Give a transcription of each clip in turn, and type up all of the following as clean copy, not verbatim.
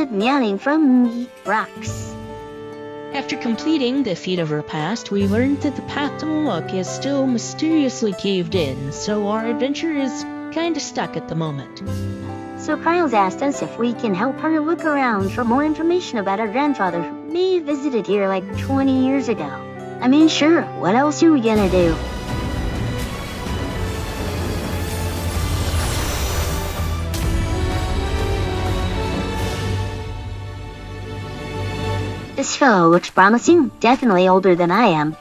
Good morning from Rocks. After completing the feat of our past, we learned that the path to Maluk is still mysteriously caved in, so our adventure is kinda stuck at the moment. So Kyle's asked us if we can help her look around for more information about her grandfather who may have visited here like 20 years ago. I mean, sure, what else are we gonna do? This fellow looks promising, definitely older than I am.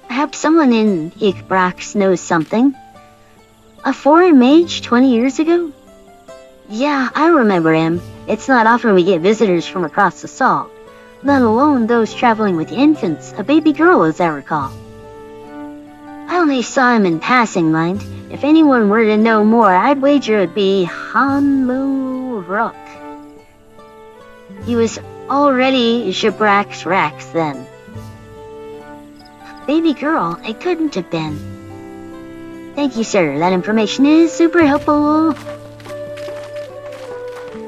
Perhaps someone in Ikbrax knows something. A foreign mage 20 years ago? Yeah, I remember him. It's not often we get visitors from across the salt, let alone those traveling with infants, a baby girl as I recall. I only saw him in passing, mind. If anyone were to know more, I'd wager it'd be Hanmu Rook. He was already Shabrax Rax then. Baby girl, it couldn't have been. Thank you, sir. That information is super helpful.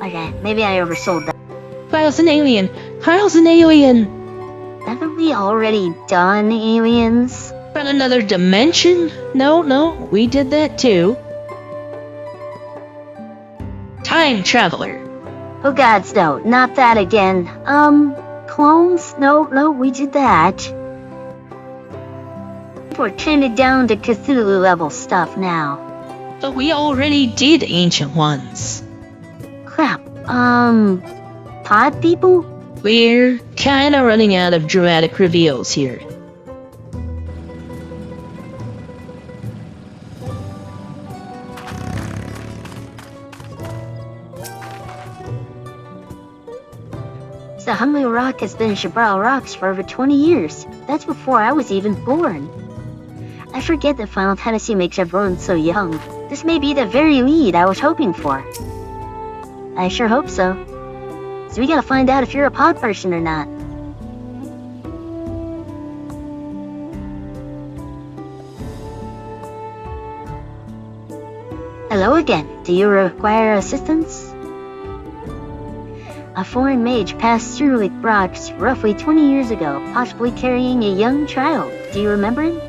Okay, maybe I oversold that. Kyle's an alien! Kyle's an alien! Haven't we already done aliens? From another dimension? No, we did that too. Time traveler. Oh gods, no, not that again. Clones? No, we did that. We're turned down to Cthulhu level stuff now. But we already did Ancient Ones. Crap, pod people? We're kinda running out of dramatic reveals here. The Humley Rock has been Shabral Rocks for over 20 years. That's before I was even born. I forget that Final Fantasy makes everyone so young. This may be the very lead I was hoping for. I sure hope so. So we gotta find out if you're a pod person or not. Hello again. Do you require assistance? A foreign mage passed through Ikbrax roughly 20 years ago, possibly carrying a young child. Do you remember him?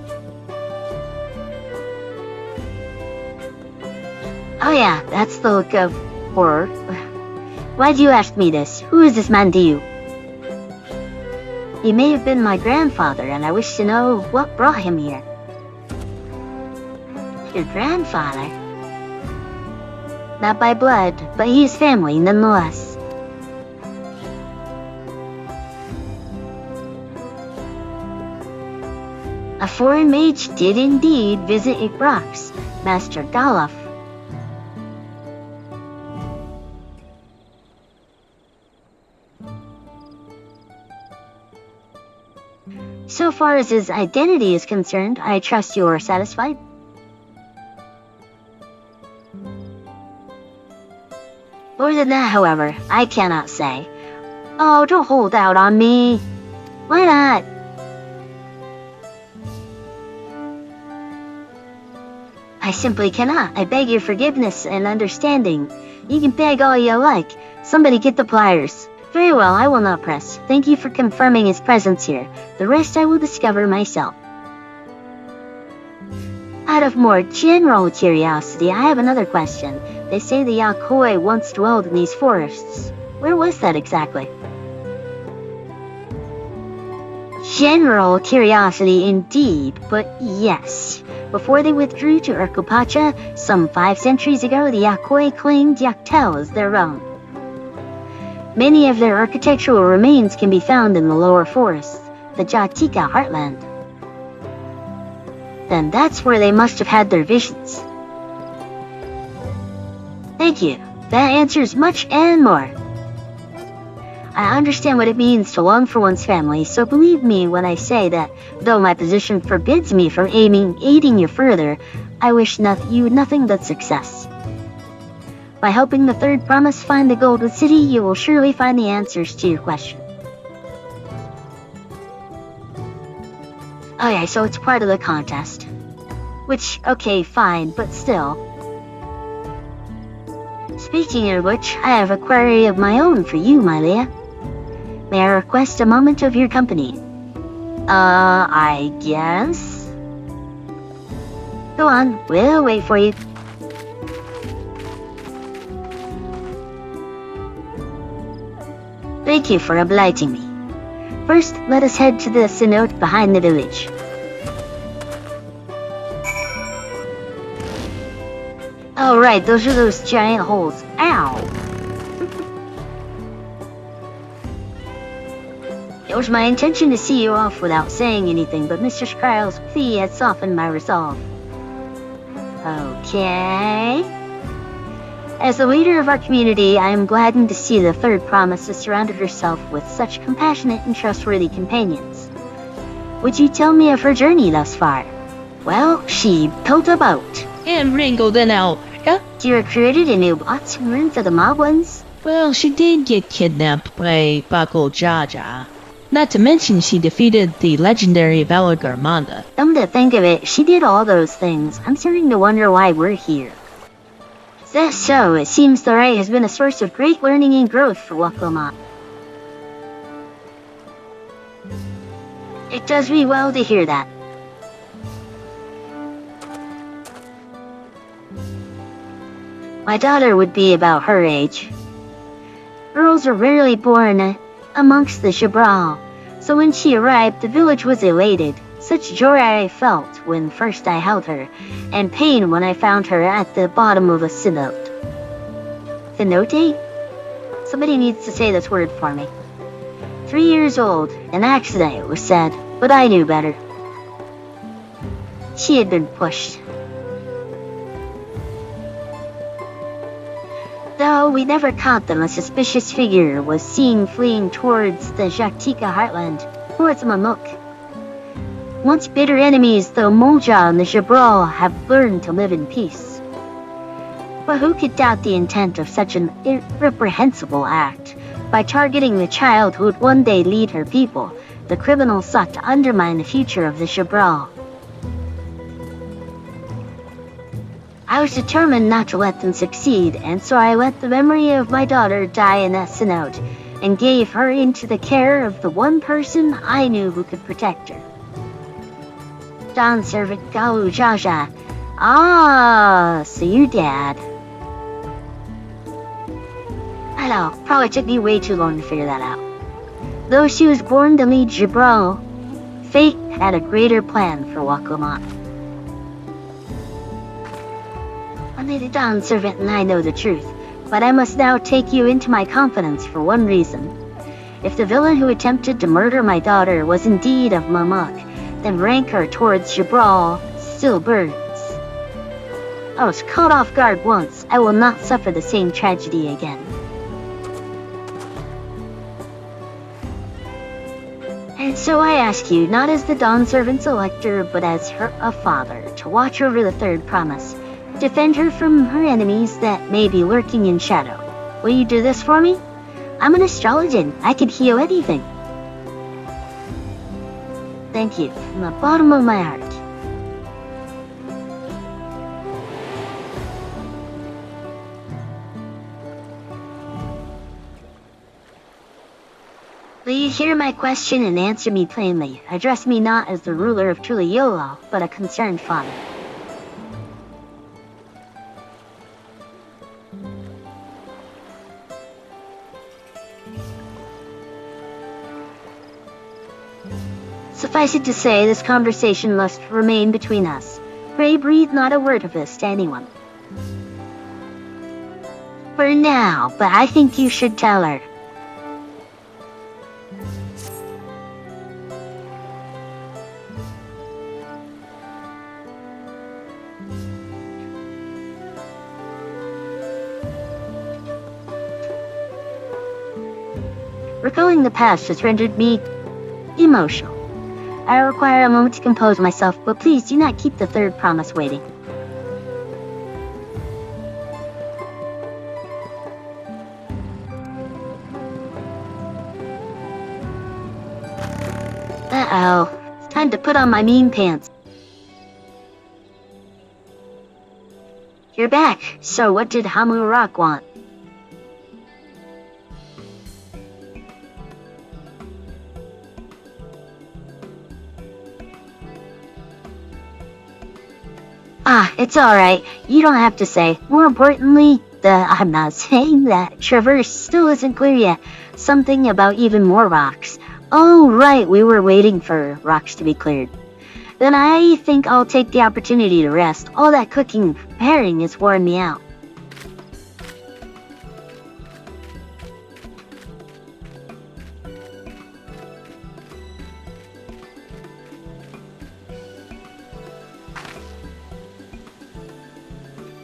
Oh yeah, that's the look of horror. Why do you ask me this? Who is this man to you? He may have been my grandfather, and I wish to know what brought him here. Your grandfather? Not by blood, but he is family nonetheless. A foreign mage did indeed visit Ikbrax, Master Galaf. So far as his identity is concerned, I trust you are satisfied. More than that, however, I cannot say. Oh, don't hold out on me. Why not? I simply cannot. I beg your forgiveness and understanding. You can beg all you like. Somebody get the pliers. Very well, I will not press. Thank you for confirming his presence here. The rest I will discover myself. Out of more general curiosity, I have another question. They say the Yakoi once dwelled in these forests. Where was that exactly? General curiosity indeed, but yes. Before they withdrew to Urkupacha, some 5 centuries ago, the Yakoi claimed Yaktel as their own. Many of their architectural remains can be found in the lower forests, the Jatika heartland. Then that's where they must have had their visions. Thank you. That answers much and more. I understand what it means to long for one's family, so believe me when I say that, though my position forbids me from aiding you further, I wish you nothing but success. By helping the third promise find the Golden City, you will surely find the answers to your question. Okay, so it's part of the contest. Which, okay, fine, but still. Speaking of which, I have a query of my own for you, Mailia. May I request a moment of your company? I guess? Go on, we'll wait for you. Thank you for obliging me. First, let us head to the cenote behind the village. Oh right, those are those giant holes. Ow! It was my intention to see you off without saying anything, but Mr. Scrile's plea had softened my resolve. Okay. As the leader of our community, I am gladdened to see the third promise has surrounded herself with such compassionate and trustworthy companions. Would you tell me of her journey thus far? Well, she built a boat. And wrangled an alpaca. She recruited a new bot and learned for the Moblins. Well, she did get kidnapped by Bako Jaja. Not to mention she defeated the legendary Bella Garmanda. Come to think of it, she did all those things. I'm starting to wonder why we're here. So, it seems the right has been a source of great learning and growth for Wakomon. It does me well to hear that. My daughter would be about her age. Girls are rarely born amongst the Jabral, so when she arrived, the village was elated. Such joy I felt when first I held her, and pain when I found her at the bottom of a cenote. Cenote? Somebody needs to say this word for me. 3 years old, an accident, it was said, but I knew better. She had been pushed. Though we never caught them, a suspicious figure was seen fleeing towards the Jaktika heartland, towards Mamuk. Once bitter enemies, the Moja and the Jabral have learned to live in peace. But who could doubt the intent of such an irreprehensible act? By targeting the child who would one day lead her people, the criminals sought to undermine the future of the Jabral. I was determined not to let them succeed, and so I let the memory of my daughter die in that cenote, and gave her into the care of the one person I knew who could protect her. Don Servant Galu Jaja. Ah, so your dad. I know, probably took me way too long to figure that out. Though she was born to lead Jabral, fate had a greater plan for Wakomon. Only the Dawn Servant and I know the truth, but I must now take you into my confidence for one reason. If the villain who attempted to murder my daughter was indeed of Mamuk, then rancor towards Jabral still burns. I was caught off guard once. I will not suffer the same tragedy again. And so I ask you, not as the Dawn Servant's elector, but as a father, to watch over the third promise. Defend her from her enemies that may be lurking in shadow. Will you do this for me? I'm an astrologian. I can heal anything. Thank you, from the bottom of my heart. Will you hear my question and answer me plainly? Address me not as the ruler of Tural, but a concerned father. Suffice it to say, this conversation must remain between us. Pray breathe not a word of this to anyone. For now, but I think you should tell her. Recalling the past has rendered me emotional. I require a moment to compose myself, but please do not keep the third promise waiting. Uh-oh. It's time to put on my mean pants. You're back. So what did Hamu Rock want? Ah, it's alright. You don't have to say. More importantly, I'm not saying that traverse still isn't clear yet. Something about even more rocks. Oh, right, we were waiting for rocks to be cleared. Then I think I'll take the opportunity to rest. All that cooking and preparing is wearing me out.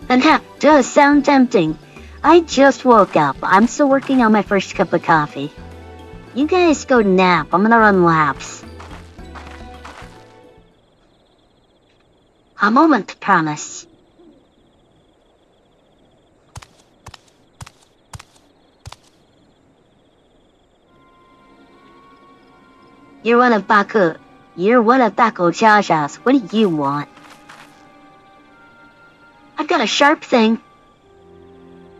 And that does sound tempting. I just woke up. I'm still working on my first cup of coffee. You guys go nap. I'm gonna run laps. A moment, promise. You're one of Baku Jaja's. What do you want? I've got a sharp thing.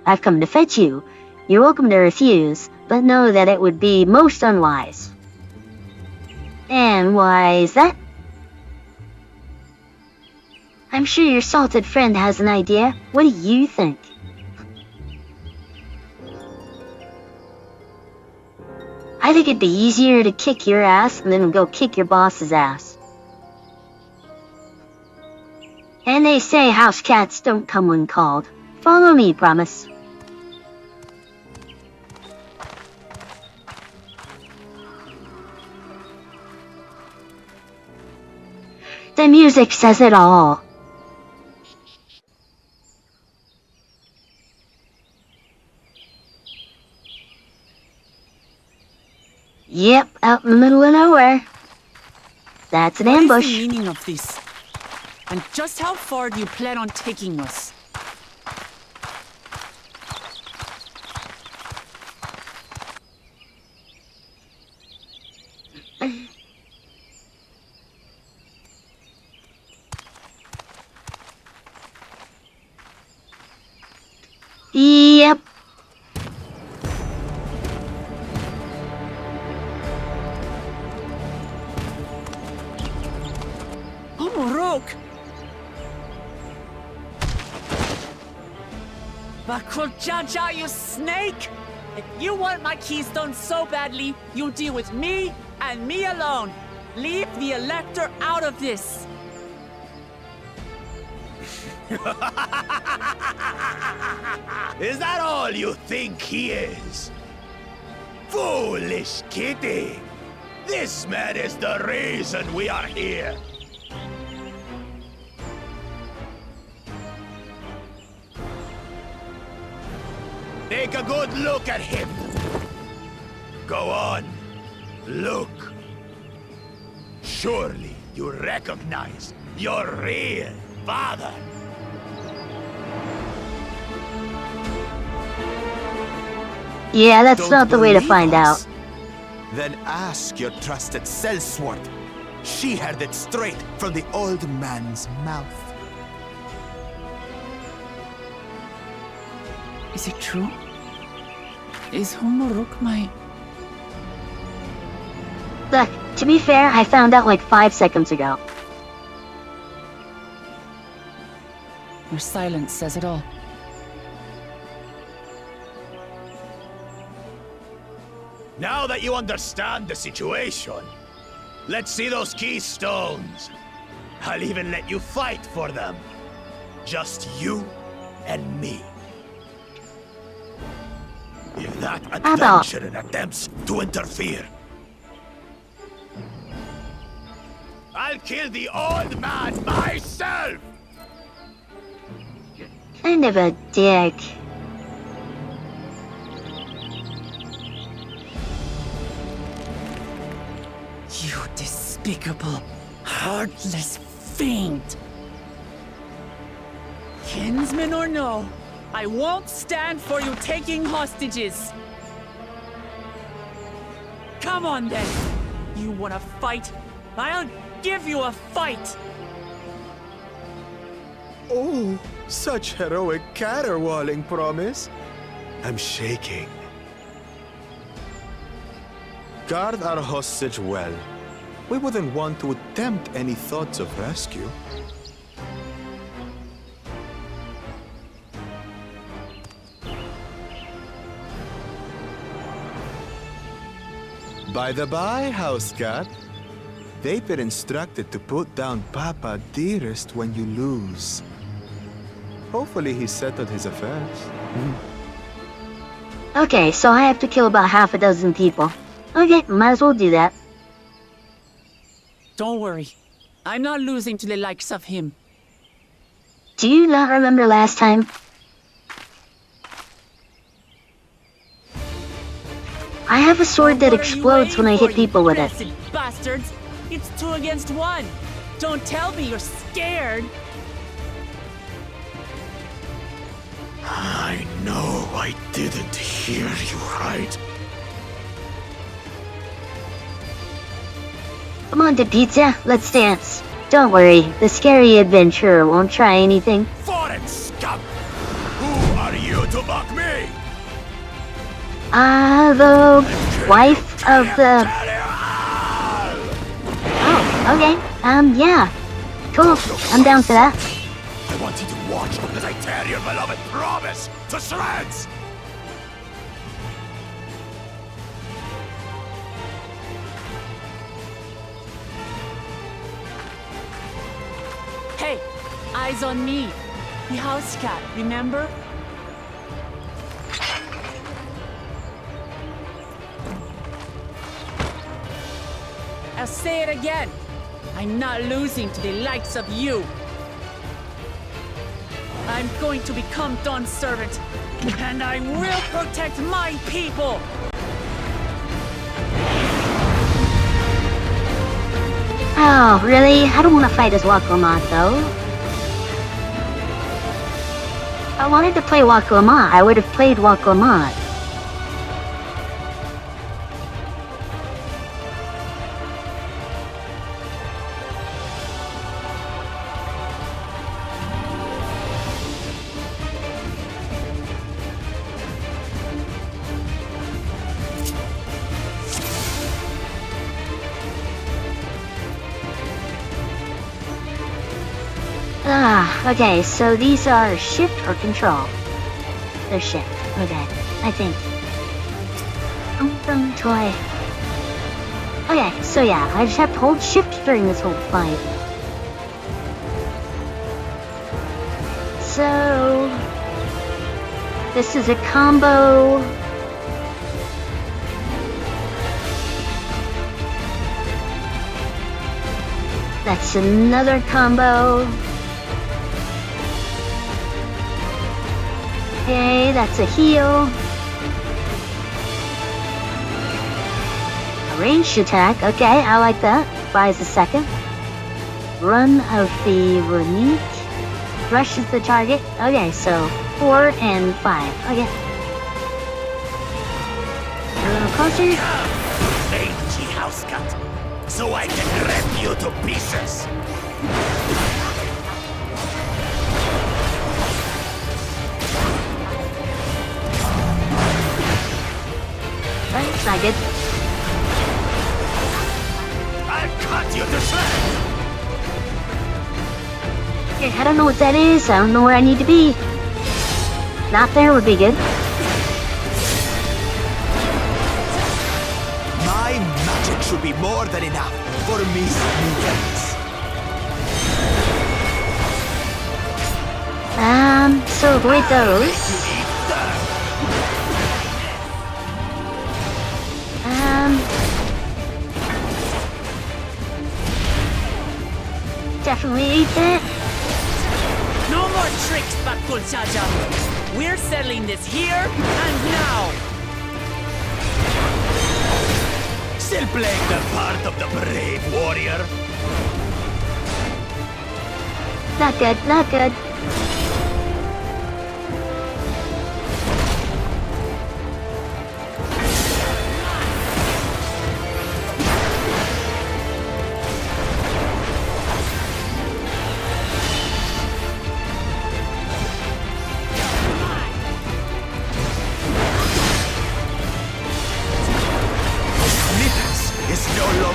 I've come to fetch you. You're welcome to refuse, but know that it would be most unwise. And why is that? I'm sure your salted friend has an idea. What do you think? I think it'd be easier to kick your ass than go kick your boss's ass. And they say house cats don't come when called. Follow me, promise. The music says it all. Yep, out in the middle of nowhere. That's an ambush. What is the meaning of this? And just how far do you plan on taking us? Yep. Oh, Morok! Bakul Jaja, you snake! If you want my keystone so badly, you deal with me and me alone. Leave the Elector out of this. Is that all you think he is? Foolish kitty! This man is the reason we are here! Take a good look at him! Go on, look! Surely you recognize your real father! Yeah, that's not the way to find out. Then ask your trusted sellsword. She heard it straight from the old man's mouth. Is it true? Is Humoruk my... Look, to be fair, I found out like 5 seconds ago. Your silence says it all. Now that you understand the situation, let's see those keystones. I'll even let you fight for them. Just you and me. If that adventurer attempts to interfere, I'll kill the old man myself! Kind of a dick. You despicable, heartless fiend! Kinsman or no, I won't stand for you taking hostages! Come on then! You wanna fight? I'll give you a fight! Oh, such heroic caterwauling promise. I'm shaking. Guard our hostage well. We wouldn't want to attempt any thoughts of rescue. By the by, house cat, they've been instructed to put down Papa dearest when you lose. Hopefully he settled his affairs. Okay, so I have to kill about half a dozen people. Okay, might as well do that. Don't worry. I'm not losing to the likes of him. Do you not remember last time? I have a sword that What are you explodes when I waiting hit for, you people with it. blessed bastards! It's 2 against 1. Don't tell me you're scared. I know I didn't hear you right. Come on to pizza, let's dance. Don't worry, the scary adventurer won't try anything. Foreign scum! Who are you to mock me? The wife of the... Oh, okay. Yeah. Cool, I'm down for that. I want you to watch as I tear your beloved promise to shreds! Hey, eyes on me. The house cat, remember? I'll say it again. I'm not losing to the likes of you. I'm going to become Dawn's servant, and I will protect my people! Oh, really? I don't want to fight as Waklamat, though. If I wanted to play Waklamat, I would have played Waklamat. Okay, so these are shift or control? They're shift, okay, I think. Toy. Okay, so yeah, I just have to hold shift during this whole fight. So... this is a combo... that's another combo. Okay, that's a heal. A ranged attack. Okay, I like that. Buys a second. Run of the Renit. Rushes the target. Okay, so 4 and 5. Okay. A little closer. Mangy house cat, so I can rip you to pieces. That's not good. I'll cut you to shreds. Okay, I don't know what that is. I don't know where I need to be. Not there would be good. My magic should be more than enough for me smoothers. So avoid those. Definitely eat that. No more tricks, Bakul Chacha. We're settling this here and now. Still playing the part of the brave warrior. Not good, not good.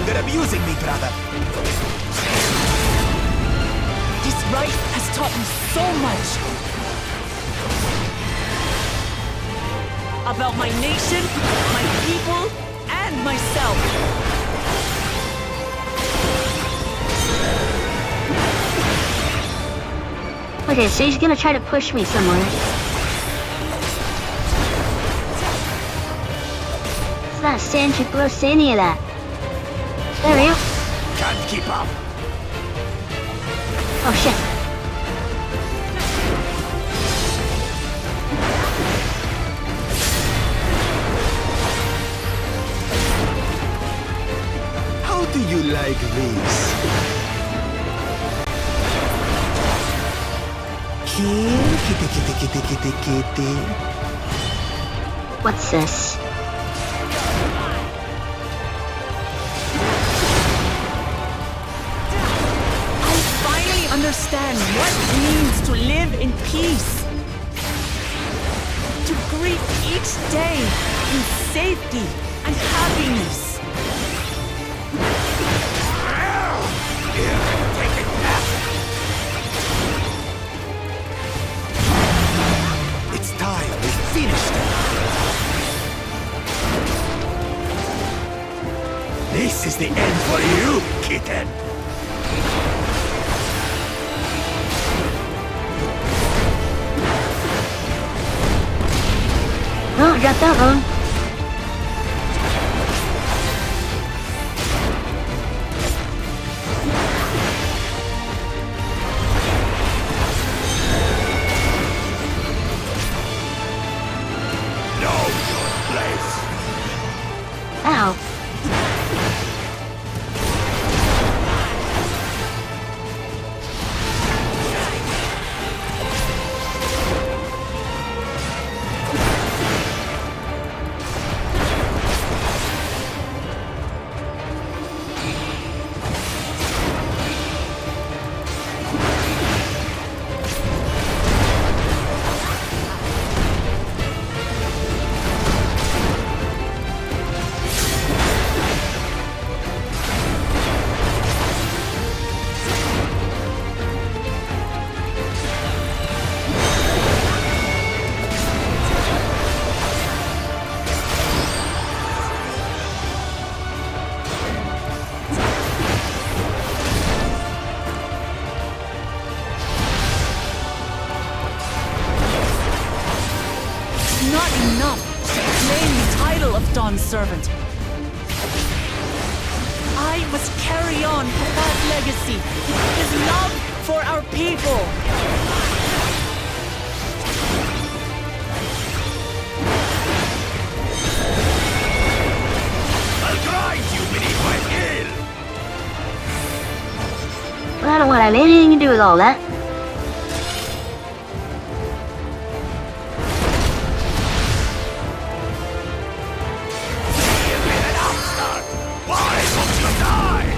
Abusing me, brother. This rite has taught me so much about my nation, my people, and myself. Okay, so he's gonna try to push me somewhere. It's not stand too close to any of that. There we go. Can't keep up. Oh shit. How do you like this? Kitty. What's this? I finally understand what it means to live in peace. To greet each day in safety and happiness. It's time we finished it. This is the end for you, kitten. Oh, I got that wrong. Know your place. Ow. Not enough to claim the title of Dawn's servant. I must carry on Papa's legacy, his love for our people. I'll grind you beneath my heel. Well, I don't want to have anything to do with all that. Give me an upstart. Why won't you die?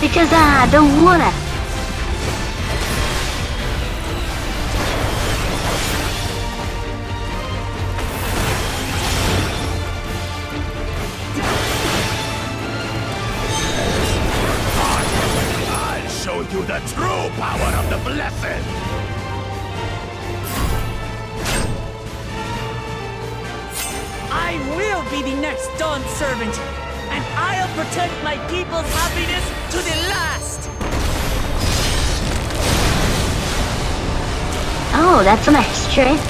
Because I don't wanna. I'll show you the true power of the blessed. I will be the next Dawn servant, and I'll protect my people's happiness to the last. Oh, that's a nice trick.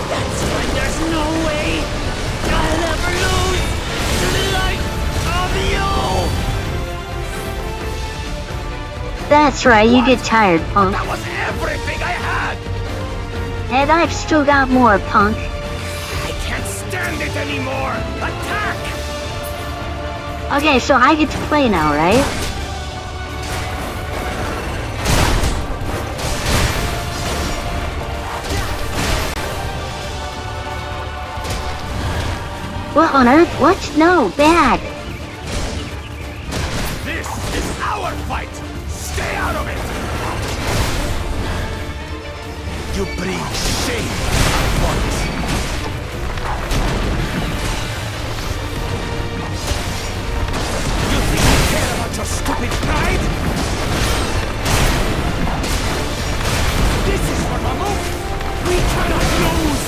That's when there's no way I'll ever lose to the light of you. That's right, you get tired, punk. That was everything I had. And I've still got more, punk. I can't stand it anymore. Attack! Okay, so I get to play now, right? What on earth? What? No, bad. This is our fight. Stay out of it. You bring shame upon us. You think you care about your stupid pride? This is for Mammoth. We cannot lose.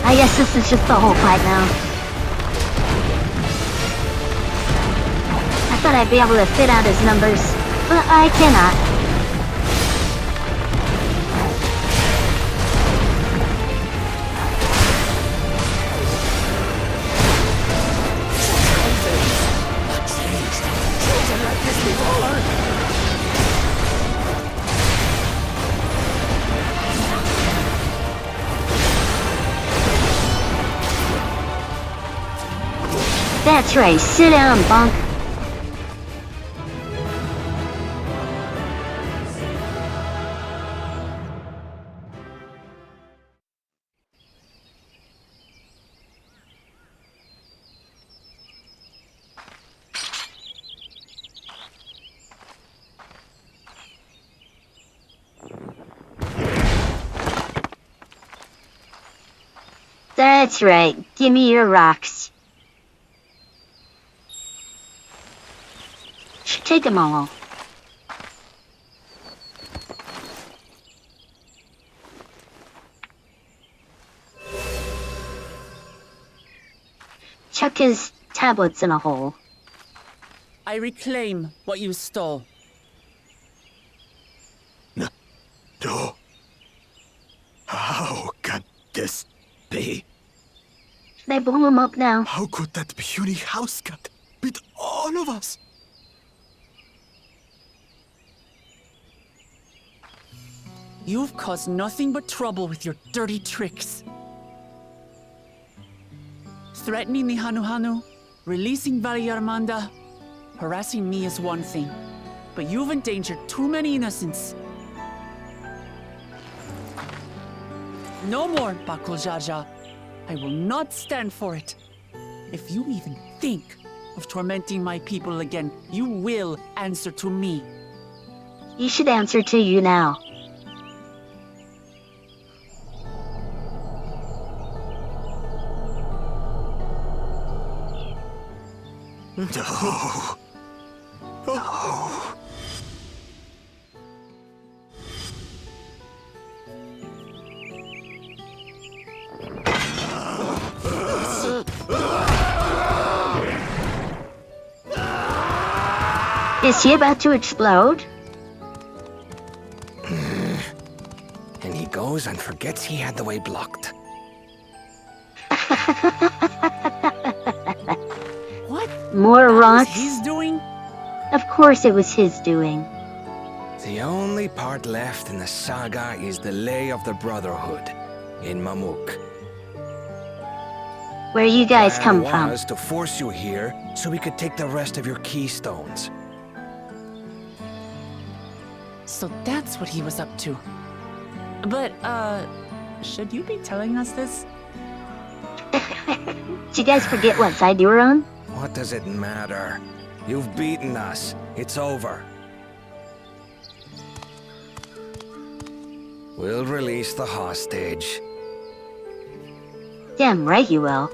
I guess this is just the whole fight now. I thought I'd be able to fit out his numbers, but I cannot. That's right, sit down, bunk. That's right, give me your rocks. Take them all. Chuck his tablets in a hole. I reclaim what you stole. No. How can this be? They blew him up now. How could that puny house cat beat all of us? You've caused nothing but trouble with your dirty tricks. Threatening the Hanu, releasing Valiarmanda, harassing me is one thing, but you've endangered too many innocents. No more, Bakul Jaja. I will not stand for it. If you even think of tormenting my people again, you will answer to me. He should answer to you now. No. No. Is he about to explode? And he goes and forgets he had the way blocked. What? More That rocks? was his doing? Of course it was his doing. The only part left in the saga is the Lay of the Brotherhood in Mamuk. Where you guys come Plan from. was to force you here so we could take the rest of your keystones. So that's what he was up to. But, should you be telling us this? Did you guys forget what side you were on? What does it matter? You've beaten us. It's over. We'll release the hostage. Damn right you will.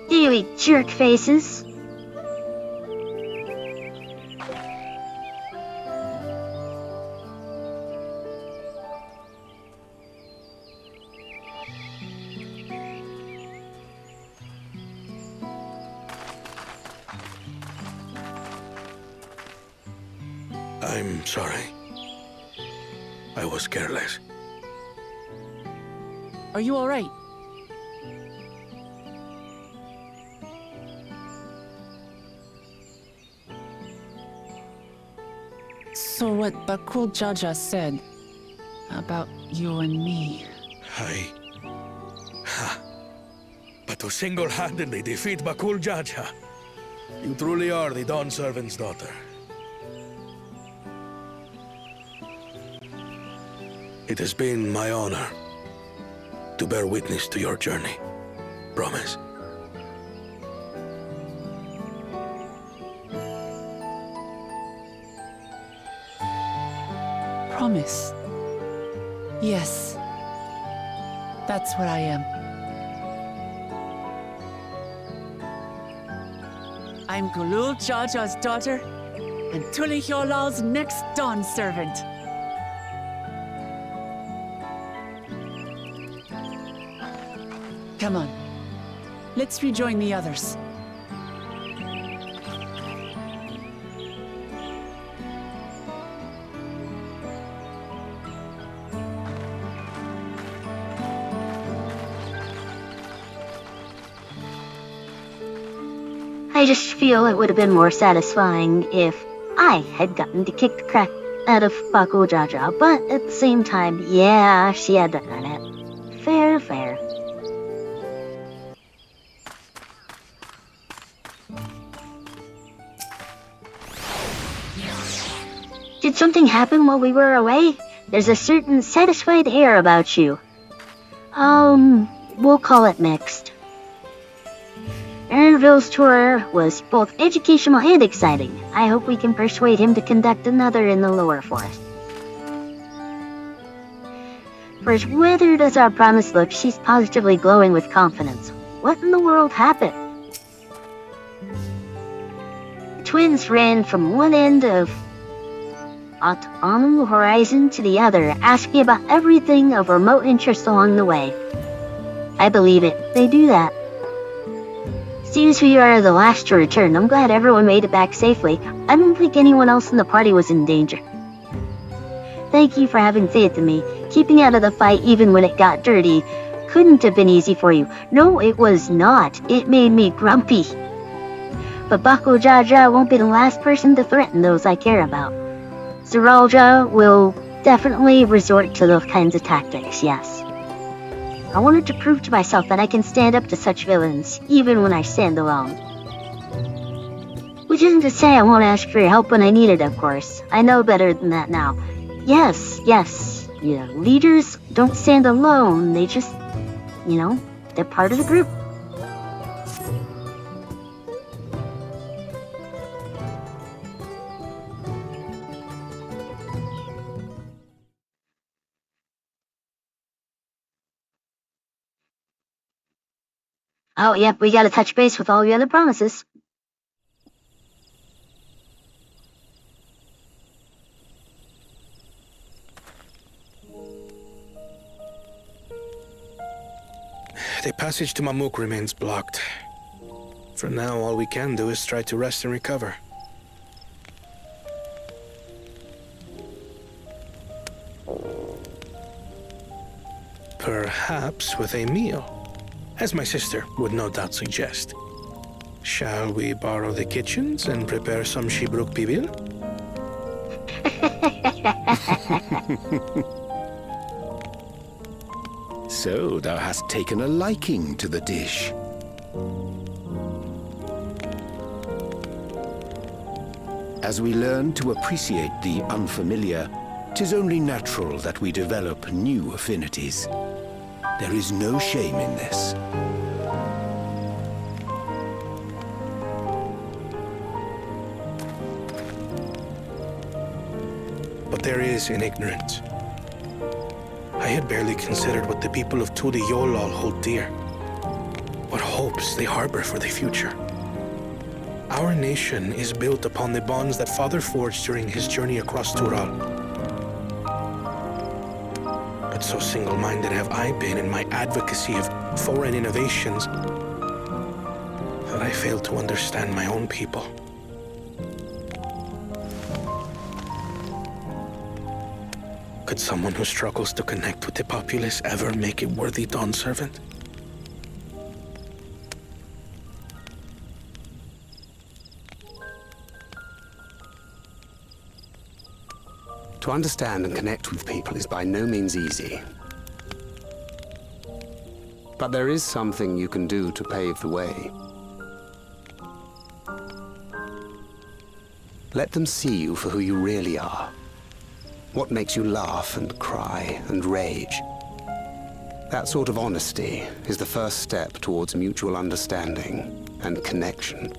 Do you eat jerk faces? I'm sorry. I was careless. Are you alright? So what Bakul Jaja said about you and me. But to single-handedly defeat Bakul Jaja, you truly are the Dawn Servant's daughter. It has been my honor to bear witness to your journey. Promise. Promise. Yes. That's what I am. I'm Gulul Jaja's daughter, and Tuli Hyolal's next Dawn servant. Come on. Let's rejoin the others. I just feel it would have been more satisfying if I had gotten to kick the crap out of Bako Jaja, but at the same time, yeah, she had to earn it. Fair, fair. Did something happen while we were away? There's a certain satisfied air about you. We'll call it mixed. LVL's tour was both educational and exciting. I hope we can persuade him to conduct another in the lower forest. For as weathered as our promise looks, she's positively glowing with confidence. What in the world happened? The twins ran from one end of Autumnal Horizon to the other, asking about everything of remote interest along the way. I believe it. They do that. Seems we are the last to return. I'm glad everyone made it back safely. I don't think anyone else in the party was in danger. Thank you for having faith in me. Keeping out of the fight even when it got dirty couldn't have been easy for you. No, it was not. It made me grumpy. But Bako Jaja won't be the last person to threaten those I care about. Zeralja will definitely resort to those kinds of tactics, yes. I wanted to prove to myself that I can stand up to such villains, even when I stand alone. Which isn't to say I won't ask for your help when I need it, of course. I know better than that now. Yes, yeah, leaders don't stand alone, they just, they're part of the group. Oh, yep, we gotta touch base with all the other promises. The passage to Mamuk remains blocked. For now, all we can do is try to rest and recover. Perhaps with a meal, as my sister would no doubt suggest. Shall we borrow the kitchens and prepare some Shibruk Pibil? So thou hast taken a liking to the dish. As we learn to appreciate the unfamiliar, 'tis only natural that we develop new affinities. There is no shame in this. But there is in ignorance. I had barely considered what the people of Tuli Yolal hold dear. What hopes they harbor for the future. Our nation is built upon the bonds that Father forged during his journey across Tural. But so single-minded have I been in my advocacy of foreign innovations that I failed to understand my own people. Could someone who struggles to connect with the populace ever make a worthy Dawn servant? To understand and connect with people is by no means easy. But there is something you can do to pave the way. Let them see you for who you really are. What makes you laugh and cry and rage. That sort of honesty is the first step towards mutual understanding and connection.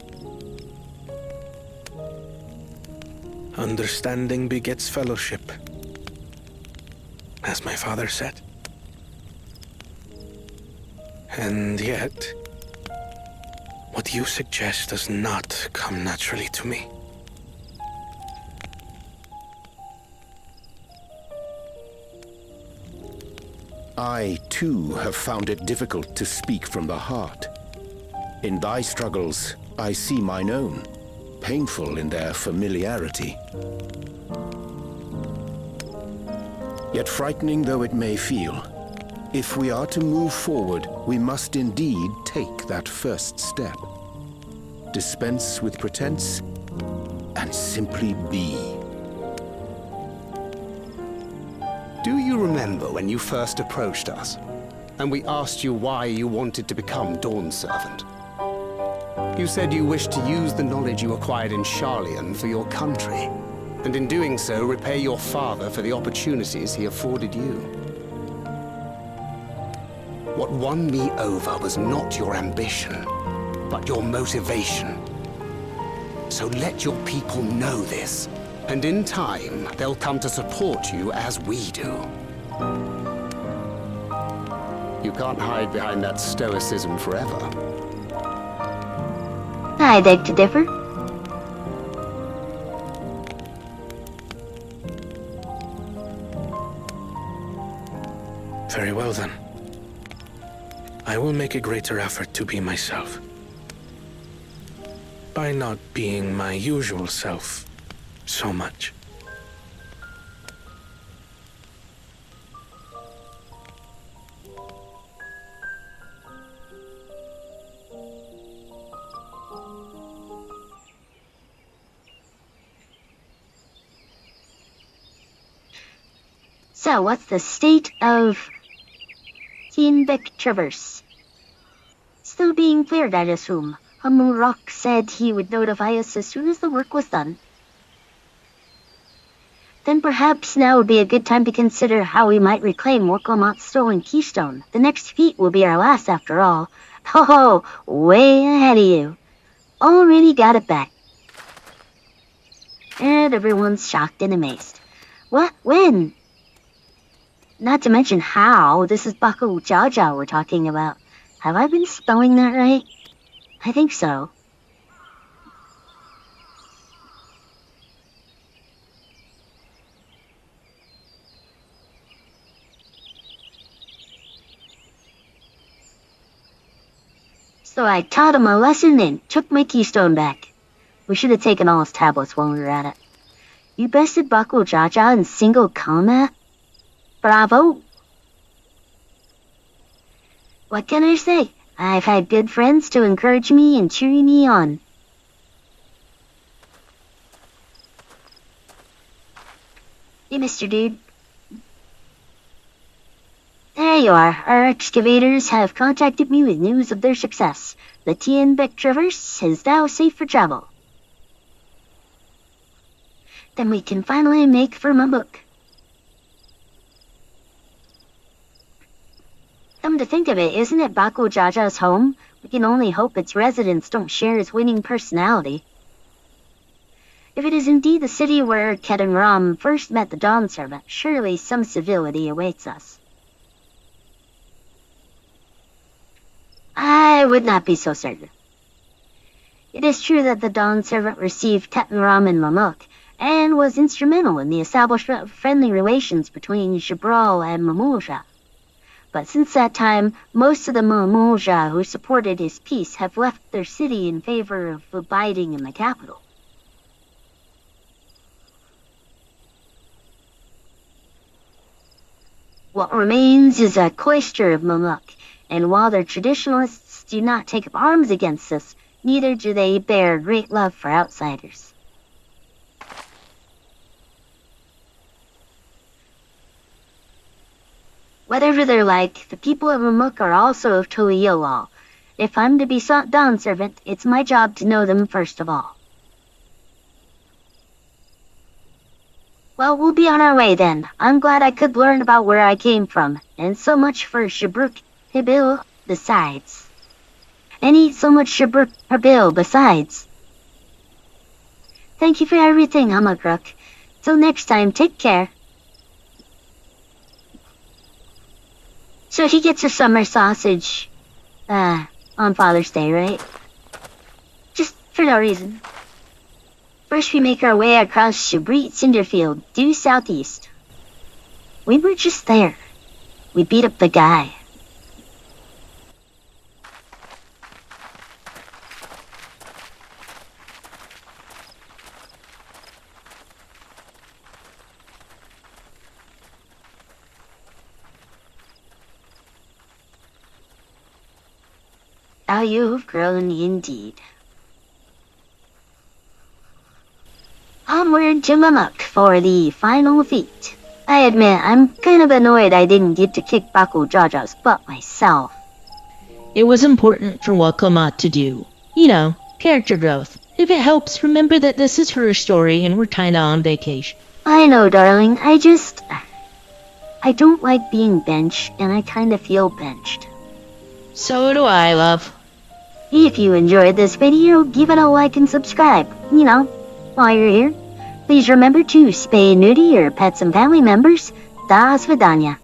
Understanding begets fellowship, as my father said. And yet, what you suggest does not come naturally to me. I, too, have found it difficult to speak from the heart. In thy struggles, I see mine own, painful in their familiarity. Yet frightening though it may feel, if we are to move forward, we must indeed take that first step. Dispense with pretense, and simply be. Do you remember when you first approached us, and we asked you why you wanted to become Dawn Servant? You said you wished to use the knowledge you acquired in Sharlayan for your country, and in doing so repay your father for the opportunities he afforded you. What won me over was not your ambition, but your motivation. So let your people know this, and in time, they'll come to support you as we do. You can't hide behind that stoicism forever. I beg to differ. Very well then. I will make a greater effort to be myself. By not being my usual self so much. So, what's the state of Tienbeck Traverse? Still being cleared, I assume. Hamurok said he would notify us as soon as the work was done. Then perhaps now would be a good time to consider how we might reclaim Workomat's stolen keystone. The next feat will be our last, after all. Oh, way ahead of you. Already got it back. And everyone's shocked and amazed. What? When? Not to mention how. This is Baku Jaja we're talking about. Have I been spelling that right? I think so. So I taught him a lesson and took my keystone back. We should have taken all his tablets when we were at it. You bested Baku Jaja in single combat? Bravo! What can I say? I've had good friends to encourage me and cheer me on. Hey, Mr. Dude. There you are. Our excavators have contacted me with news of their success. The Tienbeck Traverse is now safe for travel. Then we can finally make for Mamuk. Come to think of it, isn't it Baku Jaja's home? We can only hope its residents don't share his winning personality. If it is indeed the city where Kedan Ram first met the Dawn Servant, surely some civility awaits us. I would not be so certain. It is true that the Dawn Servant received Kedan Ram in Mamuk, and was instrumental in the establishment of friendly relations between Jabral and Mamulja. But since that time, most of the Mamulja who supported his peace have left their city in favor of abiding in the capital. What remains is a cloister of Mamuk, and while their traditionalists do not take up arms against us, neither do they bear great love for outsiders. Whatever they're like, the people of Mamuk are also of Tural. If I'm to be Dawn Servant, it's my job to know them first of all. Well, we'll be on our way then. I'm glad I could learn about where I came from, and so much for Shabruk Hibil besides. And eat so much Shabruk Hibil besides. Thank you for everything, Hamakruk. Till next time, take care. So he gets a summer sausage, on Father's Day, right? Just for no reason. First we make our way across Shabrit Cinderfield, due southeast. We were just there. We beat up the guy. How you've grown indeed. Onward to Mamuk for the final feat. I admit, I'm kind of annoyed I didn't get to kick Bakul Jaja's butt myself. It was important for Wakamat to do. You know, character growth. If it helps, remember that this is her story and we're kinda on vacation. I know, darling, I don't like being benched, and I kinda feel benched. So do I, love. If you enjoyed this video, give it a like and subscribe. You know, while you're here. Please remember to spay and neuter your pets and family members. Da svidanya.